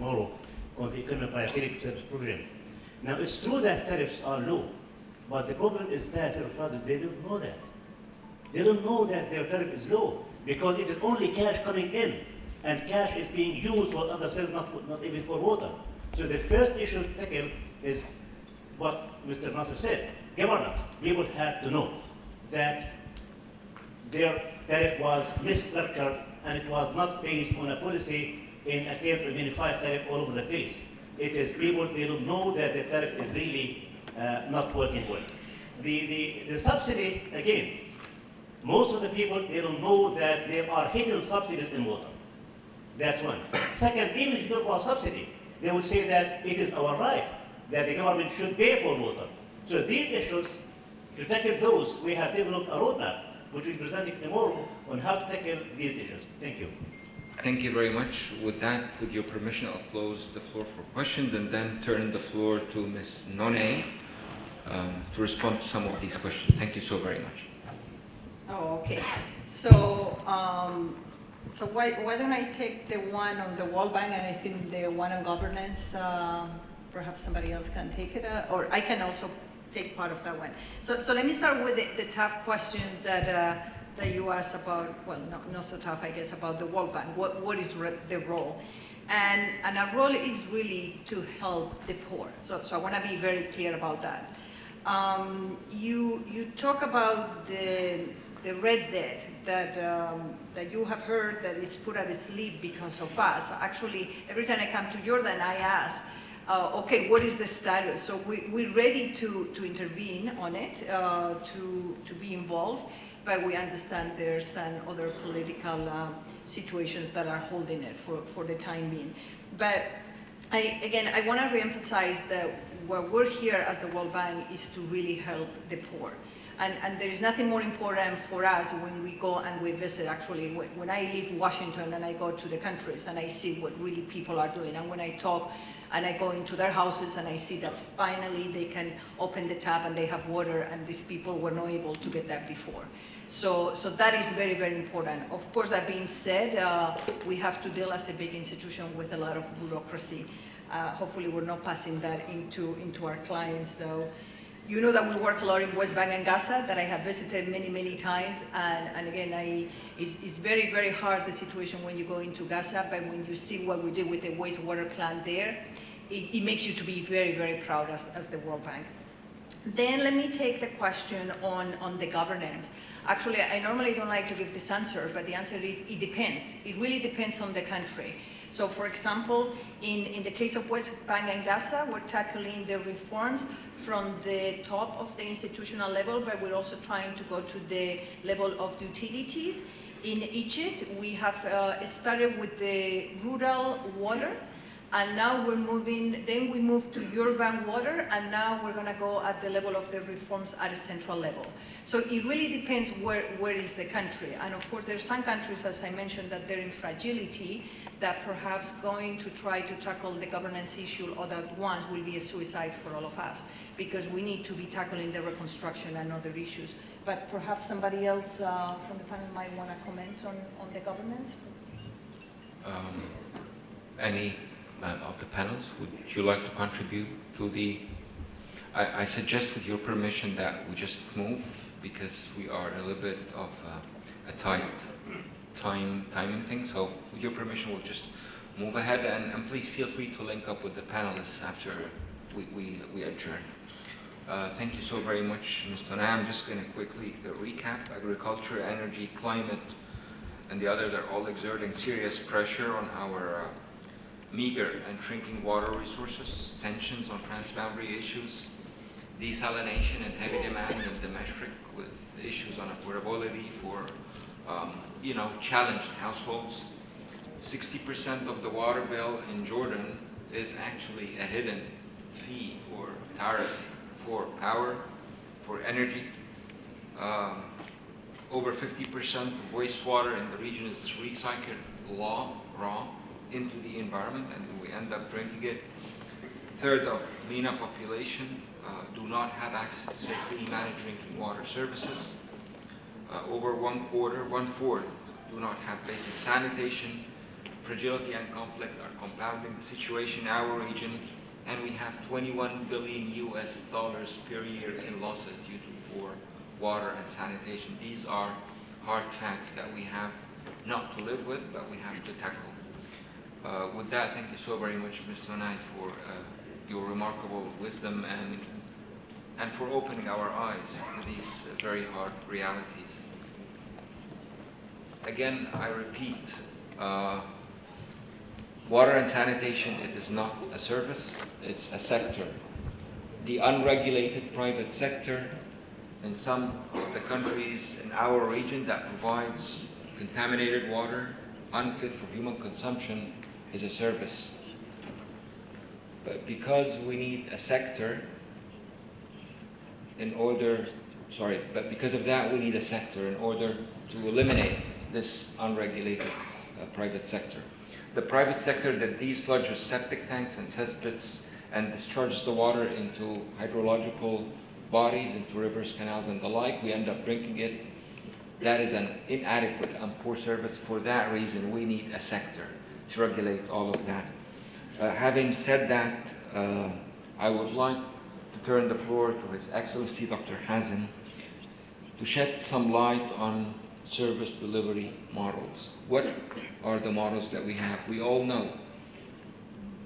tomorrow on the economic viability service provision. Now, it's true that tariffs are low, but the problem is that they don't know that. They don't know that their tariff is low because it is only cash coming in, and cash is being used for other services, not even for water. So the first issue to tackle is what Mr. Nasser said, governance. People have to know that their tariff was misstructured and it was not based on a policy in attempt to unify tariff all over the place. It is people, they don't know that the tariff is really not working well. The subsidy, again, most of the people, they don't know that there are hidden subsidies in water. That's one. Second, even if you talk about subsidy, they would say that it is our right, that the government should pay for water. So these issues, to tackle those, we have developed a roadmap, which we'll be presenting tomorrow on how to tackle these issues. Thank you. Thank you very much. With that, with your permission, I'll close the floor for questions and then turn the floor to Ms. Nonay to respond to some of these questions. Thank you so very much. Oh, okay. So, so why don't I take the one on the World Bank, and I think the one on governance, perhaps somebody else can take it, or I can also take part of that one. So let me start with the tough question that you asked about, well, not so tough, I guess, about the World Bank. What is the role? And our role is really to help the poor. So I want to be very clear about that. You talk about the red debt that you have heard that is put at sleep because of us. Actually, every time I come to Jordan, I ask, okay, what is the status? So we're ready to intervene on it, to be involved, but we understand there's some other political situations that are holding it for the time being. But I want to reemphasize that what we're here as the World Bank is to really help the poor. And there is nothing more important for us when we go and we visit. Actually, when I leave Washington and I go to the countries and I see what really people are doing, and when I talk and I go into their houses and I see that finally they can open the tap and they have water, and these people were not able to get that before. So that is very, very important. Of course, that being said, we have to deal as a big institution with a lot of bureaucracy. Hopefully we're not passing that into our clients. So you know that we work a lot in West Bank and Gaza, that I have visited many, many times. And again, it's very, very hard, the situation when you go into Gaza, but when you see what we did with the wastewater plant there, it makes you to be very, very proud as the World Bank. Then let me take the question on the governance. Actually, I normally don't like to give this answer, but the answer, it depends. It really depends on the country. So for example, in the case of West Bank and Gaza, we're tackling the reforms from the top of the institutional level, but we're also trying to go to the level of the utilities. In Egypt, we have started with the rural water, and now we're moving, then we moved to urban water, and now we're gonna go at the level of the reforms at a central level. So it really depends where is the country. And of course, there are some countries, as I mentioned, that they're in fragility, that perhaps going to try to tackle the governance issue all at once will be a suicide for all of us, because we need to be tackling the reconstruction and other issues. But perhaps somebody else from the panel might want to comment on the governance? Any of the panels, would you like to contribute to the... I suggest, with your permission, that we just move, because we are a little bit of a tight timing thing. So with your permission, we'll just move ahead, and please feel free to link up with the panelists after we adjourn. Thank you so very much, Ms. Nonay. I'm just going to quickly recap. Agriculture, energy, climate, and the others are all exerting serious pressure on our meager and shrinking water resources, tensions on transboundary issues, desalination and heavy demand in Damascus, with issues on affordability for challenged households. 60% of the water bill in Jordan is actually a hidden fee or tariff for power, for energy. Over 50% of wastewater in the region is recycled raw into the environment, and we end up drinking it. Third of MENA population do not have access to safely managed drinking water services. Over one fourth do not have basic sanitation. fragility and conflict are compounding the situation in our region, and we have 21 billion US dollars per year in losses due to poor water and sanitation. These are hard facts that we have not to live with, but we have to tackle. With that, thank you so very much, Ms. Nonai, for your remarkable wisdom and for opening our eyes to these very hard realities. Again, I repeat, water and sanitation, it is not a service, it's a sector. The unregulated private sector in some of the countries in our region that provides contaminated water, unfit for human consumption, is a service. But because we need a sector because of that we need a sector in order to eliminate this unregulated private sector. The private sector that desludges septic tanks and cesspits and discharges the water into hydrological bodies, into rivers, canals, and the like, we end up drinking it. That is an inadequate and poor service. For that reason, we need a sector to regulate all of that. Having said that, I would like to turn the floor to His Excellency Dr. Hazem to shed some light on service delivery models. What are the models that we have? We all know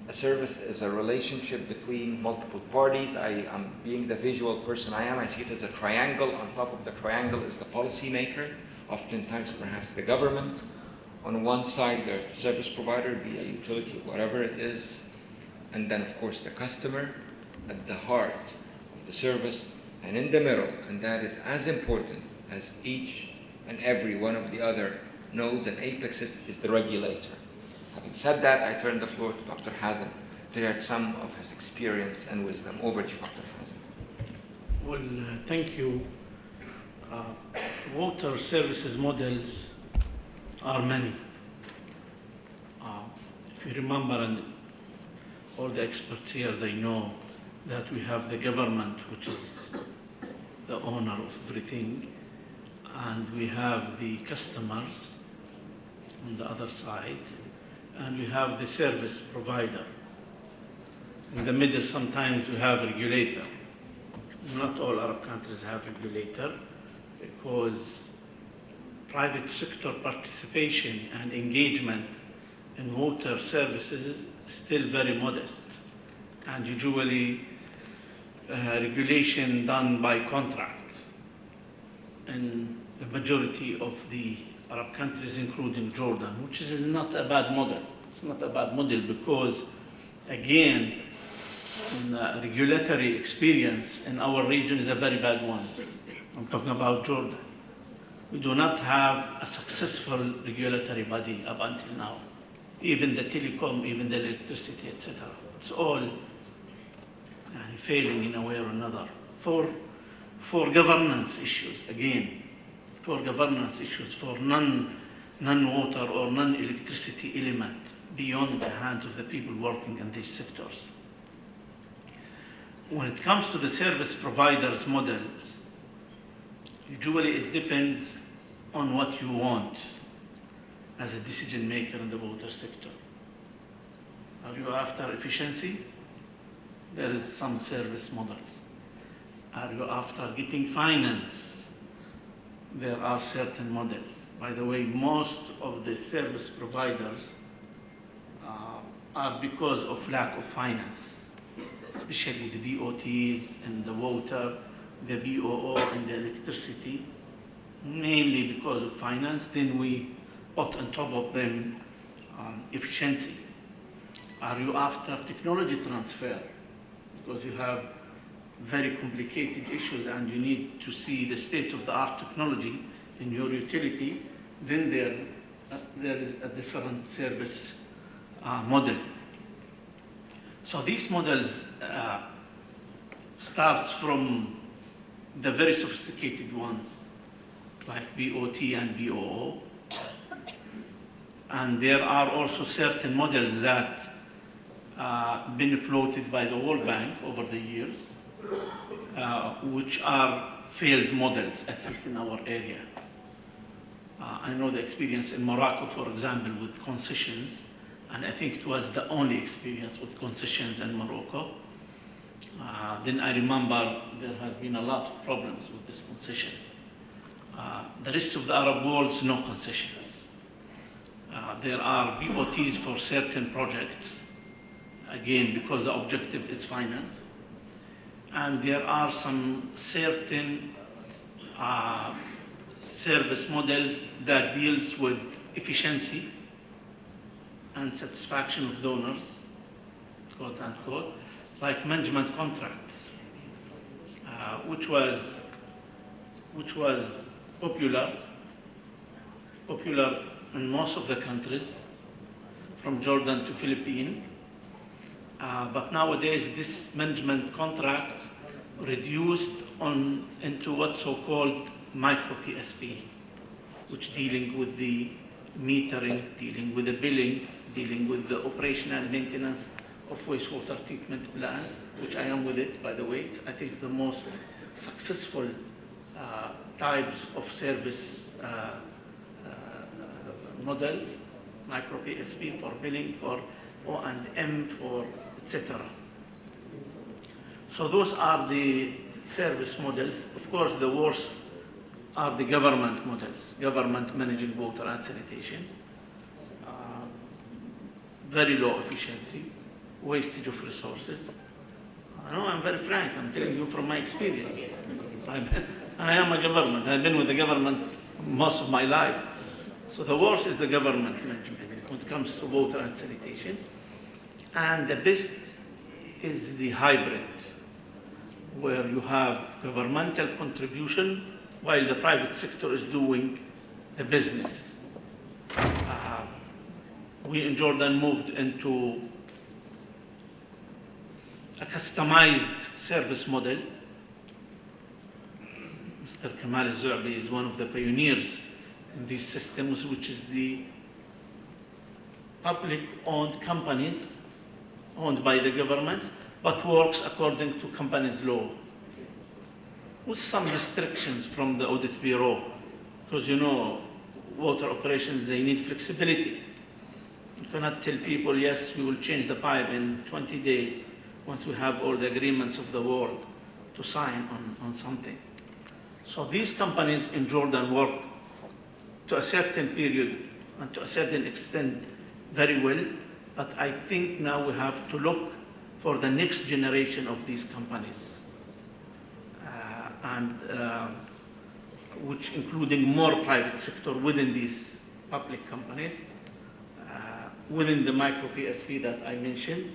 a service is a relationship between multiple parties. I am being the visual person I see it as a triangle. On top of the triangle is the policymaker, oftentimes perhaps the government. On one side there's the service provider, be a utility, whatever it is, and then of course the customer at the heart of the service, and in the middle, and that is as important as each and every one of the other nodes and apexes, is the regulator. Having said that, I turn the floor to Dr. Hazem to share some of his experience and wisdom. Over to you, Dr. Hazem. Well, thank you. Water services models are many. If you remember, and all the experts here, they know that we have the government, which is the owner of everything, and we have the customers on the other side, and we have the service provider. In the middle, sometimes we have regulator. Not all Arab countries have regulator, because private sector participation and engagement in water services is still very modest, and usually regulation done by contract in the majority of the Arab countries, including Jordan, which is not a bad model. It's not a bad model because, again, the regulatory experience in our region is a very bad one. I'm talking about Jordan. We do not have a successful regulatory body up until now. Even the telecom, even the electricity, etc. It's all failing in a way or another. For governance issues, again, for governance issues, for non-water or non-electricity element beyond the hands of the people working in these sectors. When it comes to the service providers models, usually it depends on what you want as a decision maker in the water sector. Are you after efficiency? There is some service models. Are you after getting finance? There are certain models. By the way, most of the service providers are because of lack of finance, especially the BOTs and the water, the BOO and the electricity, mainly because of finance. Then we put on top of them efficiency. Are you after technology transfer? Because you have very complicated issues and you need to see the state-of-the-art technology in your utility, then there is a different service model. So these models starts from the very sophisticated ones, like BOT and BOO. And there are also certain models that been floated by the World Bank over the years, which are failed models, at least in our area. I know the experience in Morocco, for example, with concessions, and I think it was the only experience with concessions in Morocco. Then I remember there has been a lot of problems with this concession. The rest of the Arab world, no concessions. There are BOTs for certain projects, again, because the objective is finance. And there are some certain service models that deals with efficiency and satisfaction of donors, quote unquote, like management contracts, which was popular in most of the countries, from Jordan to Philippines. But nowadays, this management contract reduced into what's so-called micro PSP, which dealing with the metering, dealing with the billing, dealing with the operational maintenance of wastewater treatment plants, which I am with it, by the way. I think it's the most successful types of service models, micro PSP for billing, for O&M, for etc. So those are the service models. Of course, the worst are the government models, government managing water and sanitation. Very low efficiency, wastage of resources. I know, I'm very frank, I'm telling you from my experience. I am a government, I've been with the government most of my life. So the worst is the government management when it comes to water and sanitation. And the best is the hybrid, where you have governmental contribution while the private sector is doing the business. We in Jordan moved into a customized service model. Mr. Kamal Zu'bi is one of the pioneers in these systems, which is the public-owned companies owned by the government, but works according to companies' law, with some restrictions from the audit bureau, because you know, water operations, they need flexibility. You cannot tell people, yes, we will change the pipe in 20 days once we have all the agreements of the world to sign on something. So these companies in Jordan worked to a certain period and to a certain extent very well, but I think now we have to look for the next generation of these companies, which including more private sector within these public companies, within the micro PSP that I mentioned,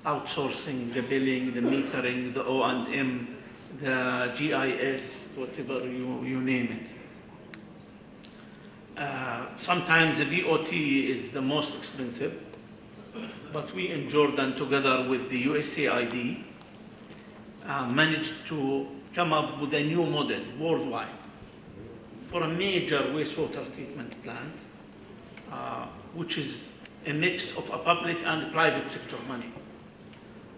outsourcing the billing, the metering, the O&M, the GIS, whatever you name it. Sometimes the BOT is the most expensive, but we in Jordan, together with the USAID, managed to come up with a new model worldwide for a major wastewater treatment plant, which is a mix of a public and private sector money,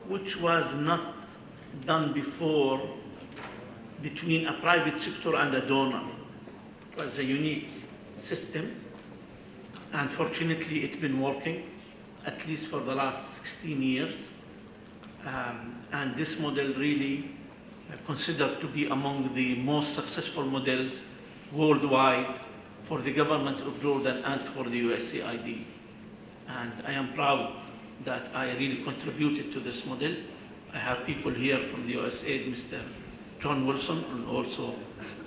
which was not done before between a private sector and a donor. It was a unique system, and fortunately it's been working at least for the last 16 years. And this model really considered to be among the most successful models worldwide for the government of Jordan and for the USAID. And I am proud that I really contributed to this model. I have people here from the USAID, Mr. John Wilson, who also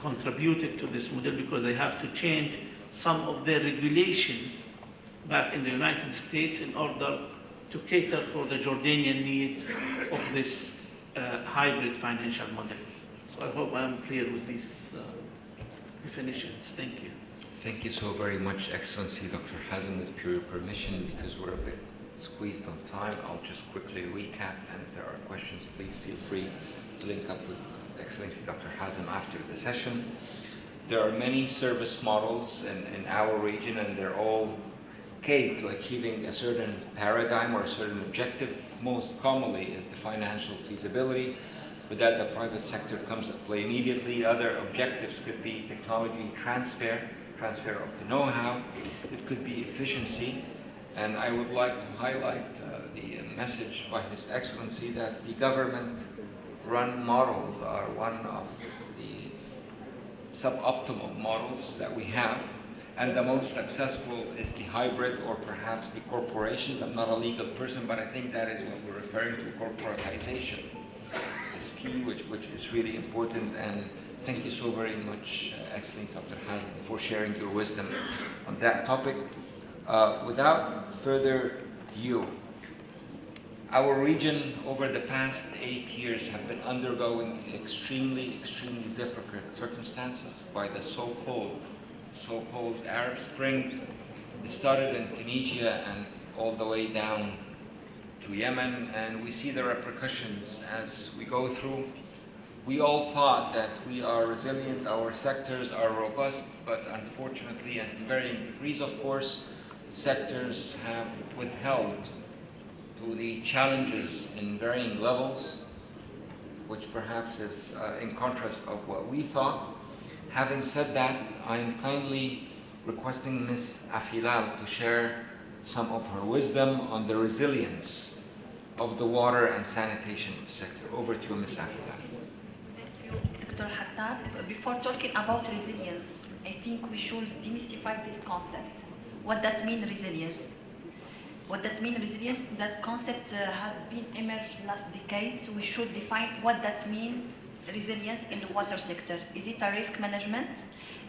contributed to this model because they have to change some of their regulations back in the United States in order to cater for the Jordanian needs of this hybrid financial model. So I hope I am clear with these definitions. Thank you. Thank you so very much, Excellency Dr. Hazem. With your permission, because we're a bit squeezed on time, I'll just quickly recap, and if there are questions, please feel free to link up with Excellency Dr. Hazem after the session. There are many service models in our region, and they're all key to achieving a certain paradigm or a certain objective. Most commonly is the financial feasibility. With that, the private sector comes to play immediately. Other objectives could be technology transfer transfer of the know-how, it could be efficiency. And I would like to highlight the message by His Excellency that the government-run models are one of the suboptimal models that we have, and the most successful is the hybrid or perhaps the corporations. I'm not a legal person, but I think that is what we're referring to, corporatization is key, which is really important. And thank you so very much, Excellency Dr. Hazem, for sharing your wisdom on that topic. Without further ado, our region over the past 8 years have been undergoing extremely difficult circumstances by the so-called Arab Spring. It started in Tunisia and all the way down to Yemen, and we see the repercussions as we go through. We all thought that we are resilient, our sectors are robust, but unfortunately, and to varying degrees of course, sectors have withheld to the challenges in varying levels, which perhaps is in contrast of what we thought. Having said that, I am kindly requesting Ms. Afilal to share some of her wisdom on the resilience of the water and sanitation sector. Over to you, Ms. Afilal. Thank you, Dr. Hattab. Before talking about resilience, I think we should demystify this concept. What that means, resilience? What that means, resilience, that concept has been emerged last decades. We should define what that means, resilience in the water sector. Is it a risk management?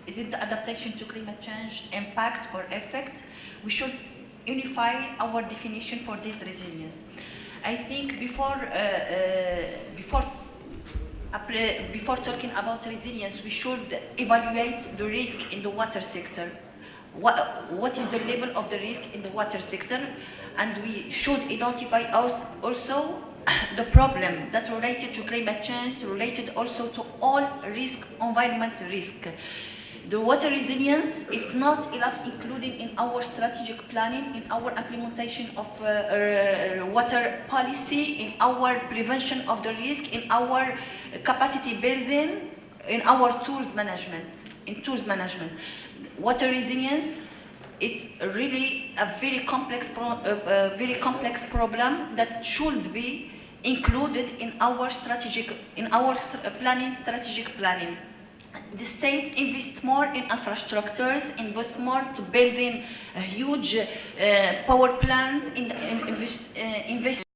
Is it the adaptation to climate change, impact or effect? We should unify our definition for this resilience. I think before talking about resilience, we should evaluate the risk in the water sector. What is the level of the risk in the water sector? And we should identify also the problem that's related to climate change, related also to all risk, environment risk. The water resilience is not enough included in our strategic planning, in our implementation of water policy, in our prevention of the risk, in our capacity building, in our tools management. Water resilience, it's really a very complex problem that should be included in our strategic planning. The state invests more in infrastructures, invests more to building a huge power plants, invest